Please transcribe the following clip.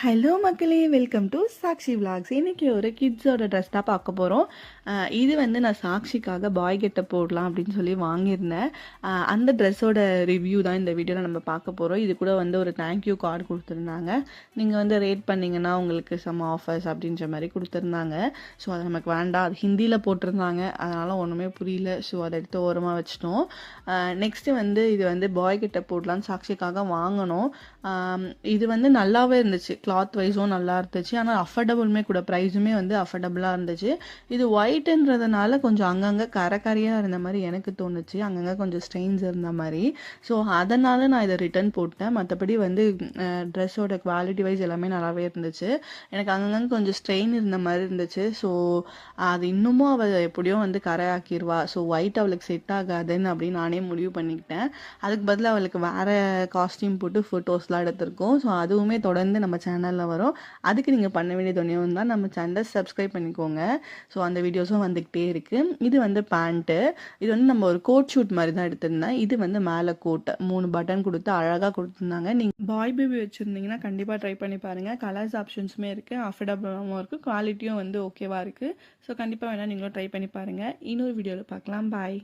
Hello மக்களே, welcome to Sakshi vlogs. இன்றைக்கி ஒரு கிட்ஸோட ட்ரெஸ் தான் பார்க்க போகிறோம். இது வந்து நான் சாக்ஷிக்காக பாய் கெட்ட போடலாம் அப்படின்னு சொல்லி வாங்கியிருந்தேன். அந்த ட்ரெஸ்ஸோட ரிவ்யூ தான் இந்த வீடியோவில் நம்ம பார்க்க போகிறோம். இது கூட வந்து ஒரு தேங்க்யூ கார்டு கொடுத்துருந்தாங்க. நீங்கள் வந்து ரேட் பண்ணிங்கன்னா உங்களுக்கு சம் ஆஃபர்ஸ் அப்படின்ற மாதிரி கொடுத்துருந்தாங்க. ஸோ அது நமக்கு வேண்டாம், அது ஹிந்தியில் போட்டிருந்தாங்க, அதனால் ஒன்றுமே புரியல. ஸோ அதை எடுத்து ஓரமாக வச்சிட்டோம். நெக்ஸ்ட்டு வந்து இது வந்து பாய் கெட்ட போடலான்னு சாக்ஷிக்காக வாங்கினோம். இது வந்து நல்லாவே இருந்துச்சு, கிளாத் வைஸும் நல்லா இருந்துச்சு. ஆனால் அஃபர்டபுளுமே கூட, ப்ரைஸுமே வந்து அஃபர்டபுளாக இருந்துச்சு. இது ஒயிட்டுன்றதுனால கொஞ்சம் அங்கங்கே கரையாக இருந்த மாதிரி எனக்கு தோணுச்சு, அங்கங்கே கொஞ்சம் ஸ்ட்ரெயின்ஸ் இருந்த மாதிரி. ஸோ அதனால் நான் இதை ரிட்டன் போட்டேன். மற்றபடி வந்து ட்ரெஸ்ஸோட குவாலிட்டி வைஸ் எல்லாமே நல்லாவே இருந்துச்சு. எனக்கு அங்கங்கே கொஞ்சம் ஸ்ட்ரெயின் இருந்த மாதிரி இருந்துச்சு. ஸோ அது இன்னமும் அவள் எப்படியோ வந்து கரையாக்கிடுவா. ஸோ ஒயிட் அவளுக்கு செட் ஆகாதுன்னு அப்படின்னு நானே முடிவு பண்ணிக்கிட்டேன். அதுக்கு பதிலாக அவளுக்கு வேறு காஸ்டியூம் போட்டு ஃபோட்டோஸ்லாம் எடுத்திருக்கோம். ஸோ அதுவுமே தொடர்ந்து நம்ம சேனலில் வரும். அதுக்கு நீங்கள் பண்ண வேண்டியது ஒன்றே ஒன்று தான், நம்ம சேனலை சப்ஸ்கிரைப் பண்ணிக்கோங்க. ஸோ அந்த வீடியோஸும் வந்துக்கிட்டே இருக்குது. இது வந்து பேண்ட்டு. இது வந்து நம்ம ஒரு கோட் ஷூட் மாதிரி தான் எடுத்திருந்தேன். இது வந்து மேலே கோட் 3 பட்டன் கொடுத்து அழகாக கொடுத்துருந்தாங்க. நீங்கள் பாய் பேபி வச்சுருந்தீங்கன்னா கண்டிப்பாக ட்ரை பண்ணி பாருங்கள். கலர்ஸ் ஆப்ஷன்ஸுமே இருக்குது, அஃபோர்டபுளாகவும் இருக்குது, குவாலிட்டியும் வந்து ஓகேவாக இருக்குது. ஸோ கண்டிப்பாக வேணால் நீங்களும் ட்ரை பண்ணி பாருங்கள். இன்னொரு வீடியோவில் பார்க்கலாம். பாய்.